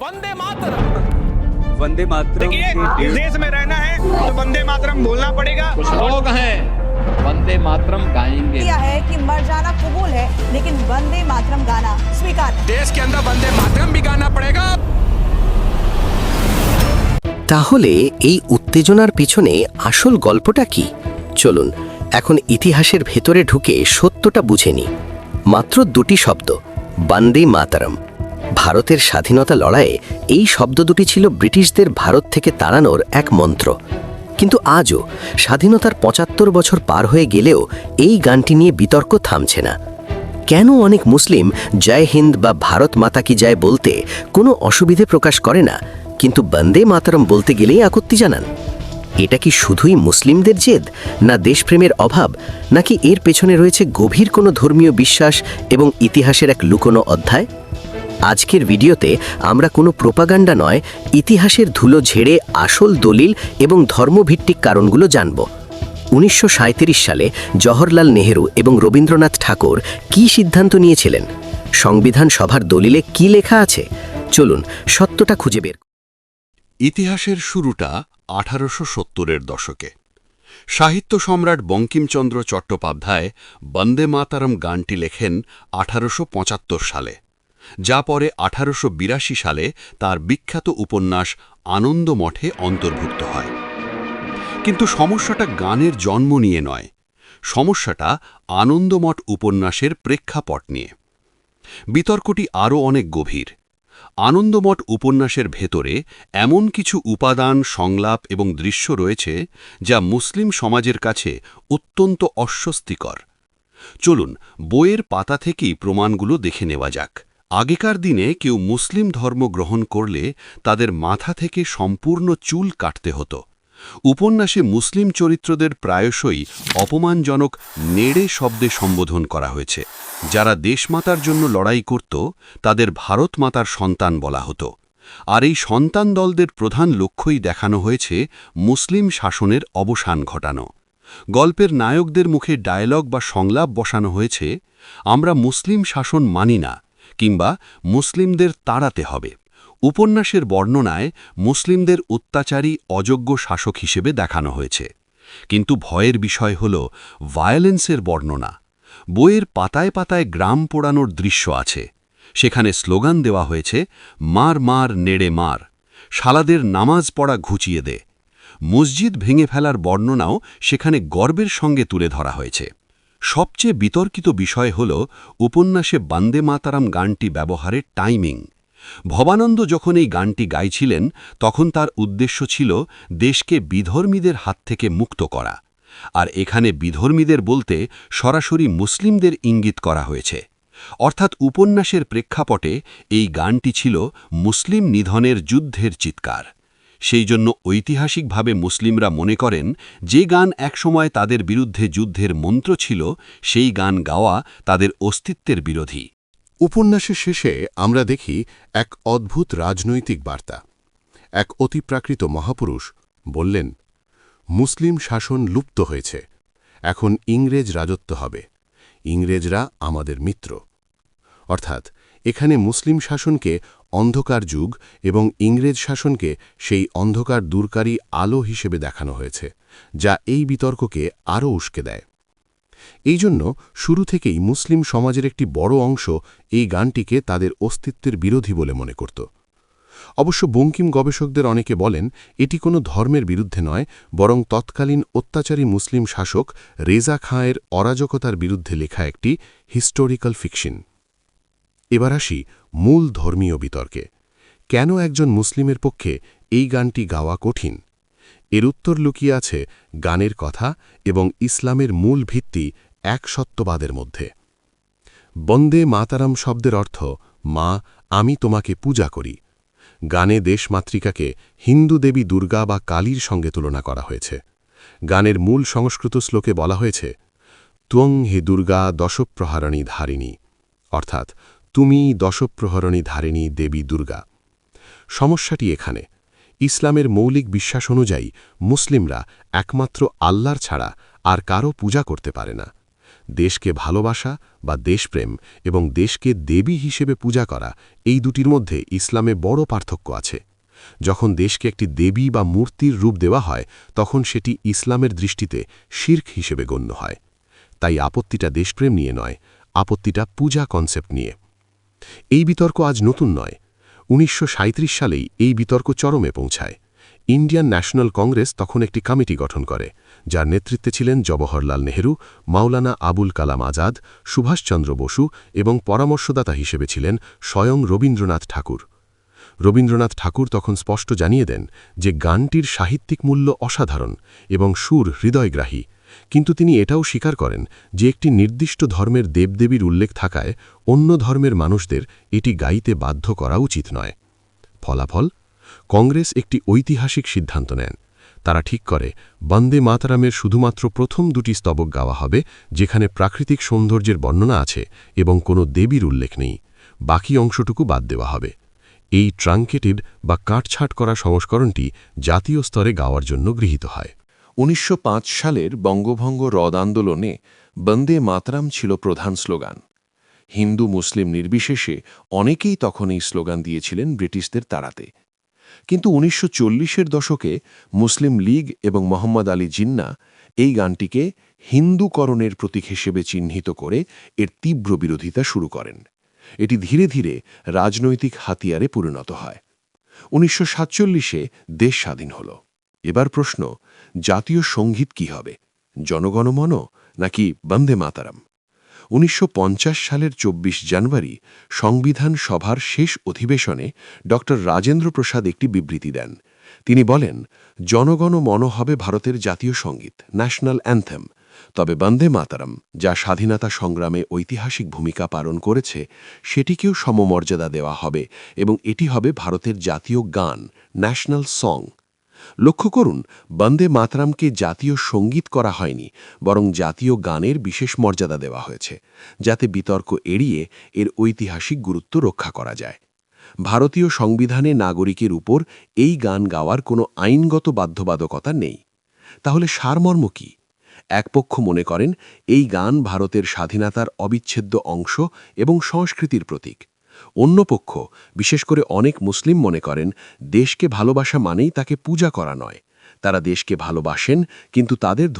वंदे मातरम। वंदे मातरम देखिए, के इस देश में रहना है तो वंदे मातरम बोलना पड़ेगा। कुछ लोग हैं वंदे मातरम गाएंगे। किया है कि मर जाना कबूल है, लेकिन वंदे मातरम गाना स्वीकार नहीं। देश के अंदर वंदे मातरम भी गाना पड़ेगा। তাহলে এই উত্তেজনার পিছনে আসল গল্পটা কি? চলুন এখন ইতিহাসের ভেতরে ঢুকে সত্যটা বুঝে নিই। মাত্র দুটি শব্দ, বন্দে মাতরম। ভারতের স্বাধীনতা লড়াইয়ে এই শব্দ দুটি ছিল ব্রিটিশদের ভারত থেকে তাড়ানোর এক মন্ত্র। কিন্তু আজও স্বাধীনতার ৭৫ বছর পার হয়ে গেলেও এই গানটি নিয়ে বিতর্ক থামছে না। কেন অনেক মুসলিম জয় হিন্দ বা ভারত মাতা কি জয় বলতে কোনো অসুবিধে প্রকাশ করে না, কিন্তু বন্দে মাতরম বলতে গেলেই আপত্তি জানান? এটা কি শুধুই মুসলিমদের জেদ, না দেশপ্রেমের অভাব, নাকি এর পেছনে রয়েছে গভীর কোনো ধর্মীয় বিশ্বাস এবং ইতিহাসের এক লুকোনো অধ্যায়? আজকের ভিডিওতে আমরা কোনো প্রোপাগান্ডা নয়, ইতিহাসের ধুলো ঝেড়ে আসল দলিল এবং ধর্মভিত্তিক কারণগুলো জানব। ১৯৩৭ সালে জওহরলাল নেহেরু এবং রবীন্দ্রনাথ ঠাকুর কী সিদ্ধান্ত নিয়েছিলেন? সংবিধান সভার দলিলে কি লেখা আছে? চলুন সত্যটা খুঁজে বের। ইতিহাসের শুরুটা ১৮৭০-এর দশকে। সাহিত্য সম্রাট বঙ্কিমচন্দ্র চট্টোপাধ্যায় বন্দে মাতরম গানটি লেখেন ১৮৭৫ সালে, যা পরে ১৮৮২ সালে তার বিখ্যাত উপন্যাস আনন্দমঠে অন্তর্ভুক্ত হয়। কিন্তু সমস্যাটা গানের জন্ম নিয়ে নয়, সমস্যাটা আনন্দমঠ উপন্যাসের প্রেক্ষাপট নিয়ে। বিতর্কটি আরও অনেক গভীর। আনন্দমঠ উপন্যাসের ভেতরে এমন কিছু উপাদান, সংলাপ এবং দৃশ্য রয়েছে যা মুসলিম সমাজের কাছে অত্যন্ত অস্বস্তিকর। চলুন বইয়ের পাতা থেকেই প্রমাণগুলো দেখে নেওয়া যাক। আগেকার দিনে কেউ মুসলিম ধর্ম গ্রহণ করলে তাদের মাথা থেকে সম্পূর্ণ চুল কাটতে হতো। উপন্যাসে মুসলিম চরিত্রদের প্রায়শই অপমানজনক নেড়ে শব্দে সম্বোধন করা হয়েছে। যারা দেশমাতার জন্য লড়াই করত তাদের ভারত মাতার সন্তান বলা হতো। আর এই সন্তান দলদের প্রধান লক্ষ্যই দেখানো হয়েছে মুসলিম শাসনের অবসান ঘটানো। গল্পের নায়কদের মুখে ডায়লগ বা সংলাপ বসানো হয়েছে, আমরা মুসলিম শাসন মানি না, কিংবা মুসলিমদের তাড়াতে হবে। উপন্যাসের বর্ণনায় মুসলিমদের অত্যাচারী অযোগ্য শাসক হিসেবে দেখানো হয়েছে। কিন্তু ভয়ের বিষয় হল ভায়োলেন্সের বর্ণনা। বইয়ের পাতায় পাতায় গ্রাম পোড়ানোর দৃশ্য আছে। সেখানে স্লোগান দেওয়া হয়েছে, মার মার নেড়ে মার, শালাদের নামাজ পড়া ঘুচিয়ে দে। মসজিদ ভেঙে ফেলার বর্ণনাও সেখানে গর্বের সঙ্গে তুলে ধরা হয়েছে। সবচেয়ে বিতর্কিত বিষয় হল উপন্যাসে বন্দে মাতরম গানটি ব্যবহারের টাইমিং। ভবানন্দ যখন এই গানটি গাইছিলেন তখন তার উদ্দেশ্য ছিল দেশকে বিধর্মীদের হাত থেকে মুক্ত করা, আর এখানে বিধর্মীদের বলতে সরাসরি মুসলিমদের ইঙ্গিত করা হয়েছে। অর্থাৎ উপন্যাসের প্রেক্ষাপটে এই গানটি ছিল মুসলিম নিধনের যুদ্ধের চিৎকার। সেই জন্য ঐতিহাসিকভাবে মুসলিমরা মনে করেন যে গান একসময় তাদের বিরুদ্ধে যুদ্ধের মন্ত্র ছিল, সেই গান গাওয়া তাদের অস্তিত্বের বিরোধী। উপন্যাসের শেষে আমরা দেখি এক অদ্ভুত রাজনৈতিক বার্তা। এক অতিপ্রাকৃত মহাপুরুষ বললেন, মুসলিম শাসন লুপ্ত হয়েছে, এখন ইংরেজ রাজত্ব হবে, ইংরেজরা আমাদের মিত্র। অর্থাৎ এখানে মুসলিম শাসনকে অন্ধকার যুগ এবং ইংরেজ শাসনকে সেই অন্ধকার দূরকারী আলো হিসেবে দেখানো হয়েছে, যা এই বিতর্ককে আরও উস্কে দেয়। এই জন্য শুরু থেকেই মুসলিম সমাজের একটি বড় অংশ এই গানটিকে তাদের অস্তিত্বের বিরোধী বলে মনে করত। অবশ্য বঙ্কিম গবেষকদের অনেকে বলেন এটি কোনো ধর্মের বিরুদ্ধে নয়, বরং তৎকালীন অত্যাচারী মুসলিম শাসক রেজা খাঁয়ের অরাজকতার বিরুদ্ধে লেখা একটি হিস্টোরিক্যাল ফিকশন। এবার আসি মূল ধর্মীয় বিতর্কে। কেন একজন মুসলিমের পক্ষে এই গানটি গাওয়া কঠিন? এর উত্তর লুকিয়ে আছে গানের কথা এবং ইসলামের মূল ভিত্তি এক সত্যবাদের মধ্যে। বন্দে মাতরম শব্দের অর্থ মা, আমি তোমাকে পূজা করি। গানে দেশমাতৃকাকে হিন্দু দেবী দুর্গা বা কালীর সঙ্গে তুলনা করা হয়েছে। গানের মূল সংস্কৃত শ্লোকে বলা হয়েছে, ত্বং হে দুর্গা দশপ্রহারণী ধারিণী, অর্থাৎ তুমি দশপ্রহরণী ধারিণী দেবী দুর্গা। সমস্যাটি এখানে, ইসলামের মৌলিক বিশ্বাস অনুযায়ী মুসলিমরা একমাত্র আল্লাহর ছাড়া আর কারও পূজা করতে পারে না। দেশকে ভালোবাসা বা দেশপ্রেম এবং দেশকে দেবী হিসেবে পূজা করা, এই দুটির মধ্যে ইসলামে বড় পার্থক্য আছে। যখন দেশকে একটি দেবী বা মূর্তির রূপ দেওয়া হয় তখন সেটি ইসলামের দৃষ্টিতে শিরক হিসেবে গণ্য হয়। তাই আপত্তিটা দেশপ্রেম নিয়ে নয়, আপত্তিটা পূজা কনসেপ্ট নিয়ে। এই বিতর্ক আজ নতুন নয়। 1937 সালেই এই বিতর্ক চরমে পৌঁছায়। ইন্ডিয়ান ন্যাশনাল কংগ্রেস তখন একটি কমিটি গঠন করে, যার নেতৃত্বে ছিলেন জওহরলাল নেহরু, মাওলানা আবুল কালাম আজাদ, সুভাষচন্দ্র বসু এবং পরামর্শদাতা হিসেবে ছিলেন স্বয়ং রবীন্দ্রনাথ ঠাকুর। রবীন্দ্রনাথ ঠাকুর তখন স্পষ্ট জানিয়ে দেন যে গানটির সাহিত্যিক মূল্য অসাধারণ এবং সুর হৃদয়গ্রাহী, কিন্তু তিনি এটাও স্বীকার করেন যে একটি নির্দিষ্ট ধর্মের দেবদেবীর উল্লেখ থাকায় অন্য ধর্মের মানুষদের এটি গাইতে বাধ্য করা উচিত নয়। ফলাফল, কংগ্রেস একটি ঐতিহাসিক সিদ্ধান্ত নেন। তারা ঠিক করে বন্দে মাতরমের শুধুমাত্র প্রথম দুটি স্তবক গাওয়া হবে যেখানে প্রাকৃতিক সৌন্দর্যের বর্ণনা আছে এবং কোনো দেবীর উল্লেখ নেই, বাকি অংশটুকু বাদ দেওয়া হবে। এই ট্রাঙ্কেটেড বা কাটছাঁট করা সংস্করণটি জাতীয় স্তরে গাওয়ার জন্য গৃহীত হয়। 1905 সালের বঙ্গভঙ্গ রদ আন্দোলনে বন্দে মাতরম ছিল প্রধান স্লোগান। হিন্দু মুসলিম নির্বিশেষে অনেকেই তখন এই স্লোগান দিয়েছিলেন ব্রিটিশদের তাড়াতে। কিন্তু 1940-এর দশকে মুসলিম লীগ এবং মোহাম্মদ আলী জিন্না এই গানটিকে হিন্দুকরণের প্রতীক হিসেবে চিহ্নিত করে এর তীব্র বিরোধিতা শুরু করেন। এটি ধীরে ধীরে রাজনৈতিক হাতিয়ারে পরিণত হয়। 1947-এ দেশ স্বাধীন হল। এবার প্রশ্ন, জাতীয় সঙ্গীত কি হবে, জনগণমন নাকি বন্দে মাতরম? 1950 সালের 24 জানুয়ারি সংবিধান সভার শেষ অধিবেশনে ড রাজেন্দ্র প্রসাদ একটি বিবৃতি দেন। তিনি বলেন, জনগণমন হবে ভারতের জাতীয় সঙ্গীত, ন্যাশনাল অ্যান্থেম, তবে বন্দে মাতরম, যা স্বাধীনতা সংগ্রামে ঐতিহাসিক ভূমিকা পালন করেছে, সেটিকেও সমমর্যাদা দেওয়া হবে এবং এটি হবে ভারতের জাতীয় গান, ন্যাশনাল সং। লক্ষ্য করুন, বন্দে মাতরমকে জাতীয় সঙ্গীত করা হয়নি, বরং জাতীয় গানের বিশেষ মর্যাদা দেওয়া হয়েছে, যাতে বিতর্ক এড়িয়ে এর ঐতিহাসিক গুরুত্ব রক্ষা করা যায়। ভারতীয় সংবিধানে নাগরিকের উপর এই গান গাওয়ার কোনো আইনগত বাধ্যবাধকতা নেই। তাহলে সারমর্ম কি? এক পক্ষ মনে করেন এই গান ভারতের স্বাধীনতার অবিচ্ছেদ্য অংশ এবং সংস্কৃতির প্রতীক। অন্য পক্ষ, বিশেষ করে অনেক মুসলিম মনে করেন দেশকে ভালোবাসা মানেই তাকে পূজা করা নয়। তারা দেশকে ভালোবাসেন, কিন্তু তাদের